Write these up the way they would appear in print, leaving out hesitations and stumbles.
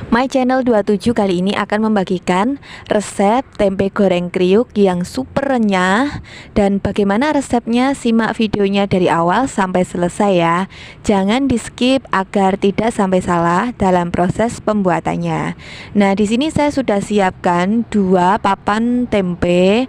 My Channel 27 kali ini akan membagikan resep tempe goreng kriuk yang super renyah. Dan bagaimana resepnya, simak videonya dari awal sampai selesai ya. Jangan di skip agar tidak sampai salah dalam proses pembuatannya. Nah, di sini saya sudah siapkan 2 papan tempe.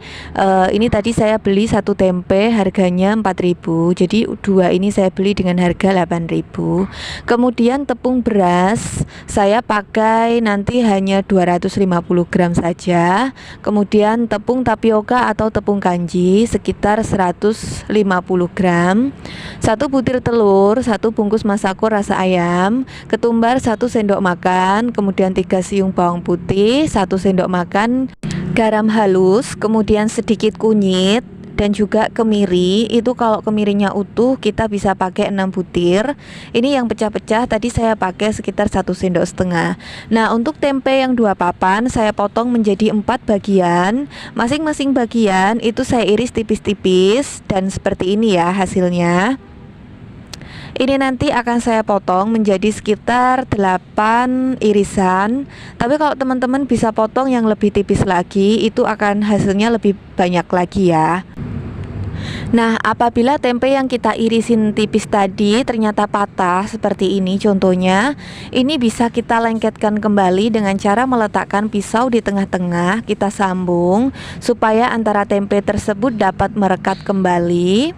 Ini tadi saya beli 1 tempe harganya 4.000. Jadi 2 ini saya beli dengan harga 8.000. Kemudian tepung beras saya pakai nanti hanya 250 gram saja. Kemudian tepung tapioka atau tepung kanji sekitar 150 gram. 1 butir telur, 1 bungkus masako rasa ayam, ketumbar 1 sendok makan, kemudian 3 siung bawang putih, 1 sendok makan garam halus, kemudian sedikit kunyit dan juga kemiri. Itu kalau kemirinya utuh kita bisa pakai 6 butir. Ini yang pecah-pecah tadi saya pakai sekitar 1,5 sendok. Nah, untuk tempe yang 2 papan saya potong menjadi 4 bagian. Masing-masing bagian itu saya iris tipis-tipis dan seperti ini ya hasilnya. Ini nanti akan saya potong menjadi sekitar 8 irisan. Tapi kalau teman-teman bisa potong yang lebih tipis lagi, itu akan hasilnya lebih banyak lagi ya. Nah, apabila tempe yang kita irisin tipis tadi ternyata patah seperti ini contohnya, ini bisa kita lengketkan kembali dengan cara meletakkan pisau di tengah-tengah, kita sambung supaya antara tempe tersebut dapat merekat kembali.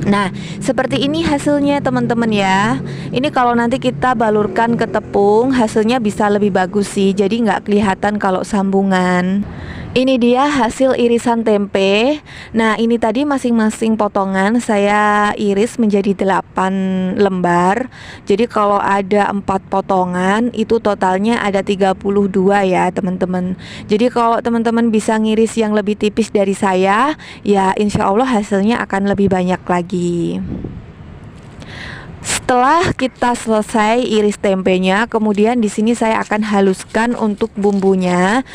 Nah, seperti ini hasilnya teman-teman ya. Ini kalau nanti kita balurkan ke tepung, hasilnya bisa lebih bagus sih. Jadi nggak kelihatan kalau sambungan. Ini dia hasil irisan tempe. Nah, ini tadi masing-masing potongan saya iris menjadi 8 lembar. Jadi kalau ada 4 potongan itu totalnya ada 32 ya teman-teman. Jadi kalau teman-teman bisa ngiris yang lebih tipis dari saya, ya insya Allah hasilnya akan lebih banyak lagi. Setelah kita selesai iris tempenya, kemudian di sini saya akan haluskan untuk bumbunya.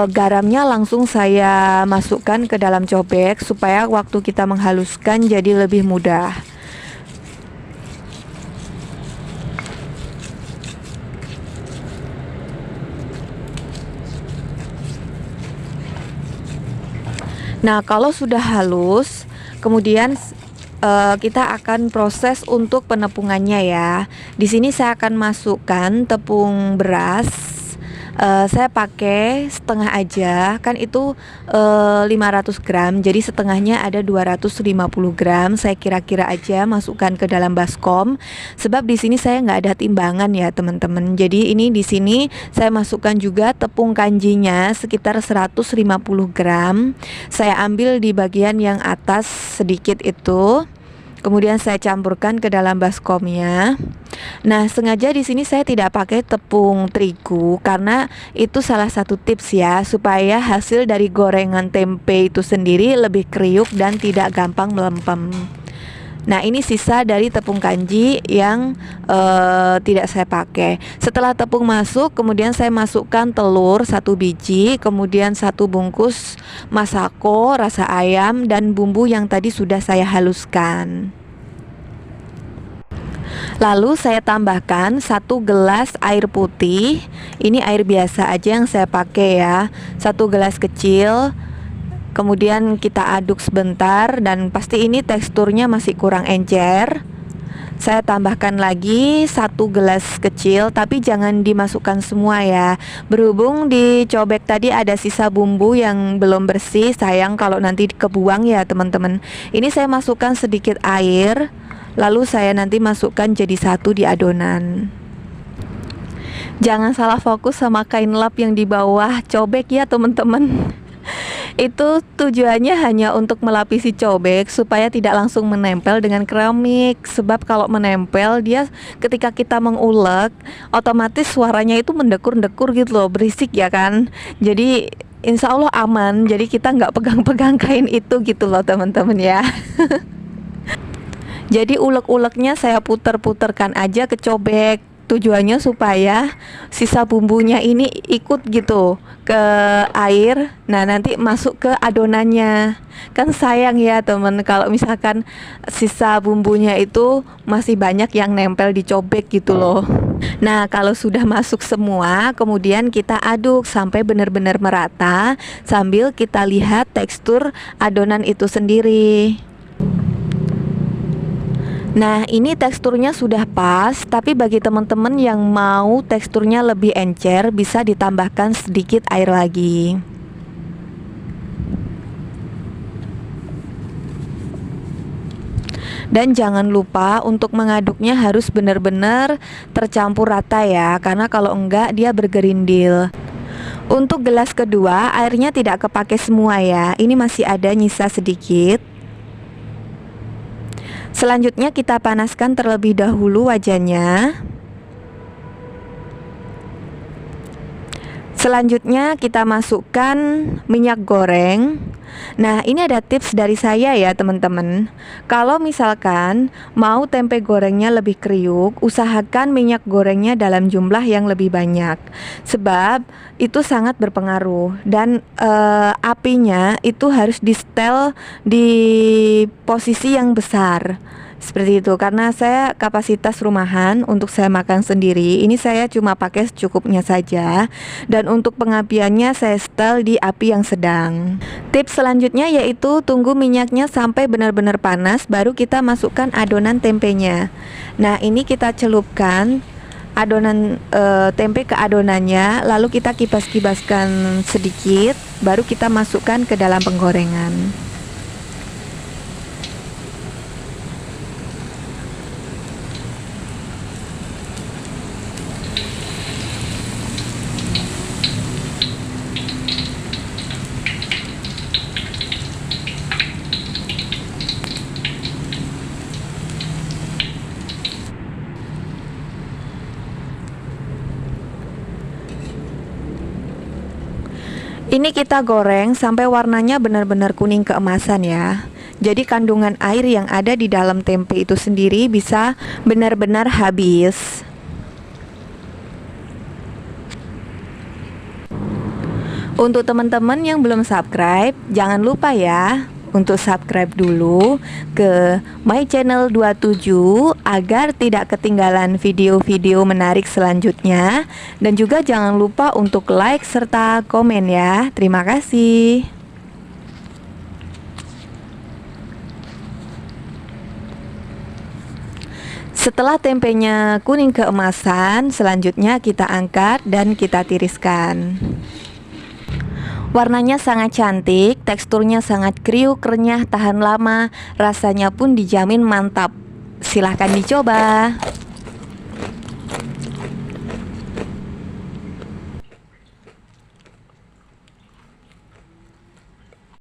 Garamnya langsung saya masukkan ke dalam cobek supaya waktu kita menghaluskan jadi lebih mudah. Nah, kalau sudah halus, kemudian kita akan proses untuk penepungannya ya. Di sini saya akan masukkan tepung beras. Saya pakai setengah aja, kan itu 500 gram. Jadi setengahnya ada 250 gram. Saya kira-kira aja masukkan ke dalam baskom. Sebab di sini saya nggak ada timbangan ya teman-teman. Jadi ini di sini saya masukkan juga tepung kanjinya sekitar 150 gram. Saya ambil di bagian yang atas sedikit itu. Kemudian saya campurkan ke dalam baskomnya. Nah, sengaja di sini saya tidak pakai tepung terigu karena itu salah satu tips ya supaya hasil dari gorengan tempe itu sendiri lebih kriuk dan tidak gampang melempem. Nah, ini sisa dari tepung kanji yang tidak saya pakai. Setelah tepung masuk, kemudian saya masukkan telur 1 biji, kemudian 1 bungkus masako rasa ayam dan bumbu yang tadi sudah saya haluskan. Lalu saya tambahkan 1 gelas air putih. Ini air biasa aja yang saya pakai ya, 1 gelas kecil. Kemudian kita aduk sebentar dan pasti ini teksturnya masih kurang encer. Saya tambahkan lagi 1 gelas kecil, tapi jangan dimasukkan semua ya. Berhubung di cobek tadi ada sisa bumbu yang belum bersih, sayang kalau nanti kebuang ya teman-teman. Ini saya masukkan sedikit air, lalu saya nanti masukkan jadi satu di adonan. Jangan salah fokus sama kain lap yang di bawah cobek ya teman-teman. Itu tujuannya hanya untuk melapisi cobek supaya tidak langsung menempel dengan keramik. Sebab kalau menempel dia ketika kita mengulek otomatis suaranya itu mendekur-dekur gitu loh, berisik ya kan. Jadi insya Allah aman. Jadi kita nggak pegang-pegang kain itu gitu loh teman-teman ya. Jadi ulek-uleknya saya puter-puterkan aja ke cobek. tujuannya supaya sisa bumbunya ini ikut gitu ke air. Nah, nanti masuk ke adonannya. Kan sayang ya temen kalau misalkan sisa bumbunya itu masih banyak yang nempel di cobek gitu loh. Nah, kalau sudah masuk semua, kemudian kita aduk sampai benar-benar merata sambil kita lihat tekstur adonan itu sendiri. Nah, ini teksturnya sudah pas, tapi bagi teman-teman yang mau teksturnya lebih encer, bisa ditambahkan sedikit air lagi. Dan jangan lupa untuk mengaduknya harus benar-benar tercampur rata ya, karena kalau enggak dia bergerindil. Untuk gelas kedua, airnya tidak kepake semua ya, ini masih ada nyisa sedikit. Selanjutnya kita panaskan terlebih dahulu wajannya. Selanjutnya kita masukkan minyak goreng. Nah, ini ada tips dari saya ya teman-teman. Kalau misalkan mau tempe gorengnya lebih kriuk, usahakan minyak gorengnya dalam jumlah yang lebih banyak. Sebab itu sangat berpengaruh. Dan apinya itu harus di setel di posisi yang besar. Seperti itu, karena saya kapasitas rumahan untuk saya makan sendiri. Ini saya cuma pakai secukupnya saja. Dan untuk pengapiannya saya setel di api yang sedang. Tips selanjutnya yaitu tunggu minyaknya sampai benar-benar panas, baru kita masukkan adonan tempenya. Nah, ini kita celupkan adonan tempe ke adonannya, lalu kita kibas-kibaskan sedikit, baru kita masukkan ke dalam penggorengan. Ini kita goreng sampai warnanya benar-benar kuning keemasan ya. Jadi kandungan air yang ada di dalam tempe itu sendiri bisa benar-benar habis. Untuk teman-teman yang belum subscribe, jangan lupa ya untuk subscribe dulu ke my channel 27 agar tidak ketinggalan video-video menarik selanjutnya. Dan juga jangan lupa untuk like serta komen ya. Terima kasih. Setelah tempenya kuning keemasan, selanjutnya kita angkat dan kita tiriskan. Warnanya sangat cantik, teksturnya sangat kriuk, renyah, tahan lama, rasanya pun dijamin mantap. Silahkan dicoba.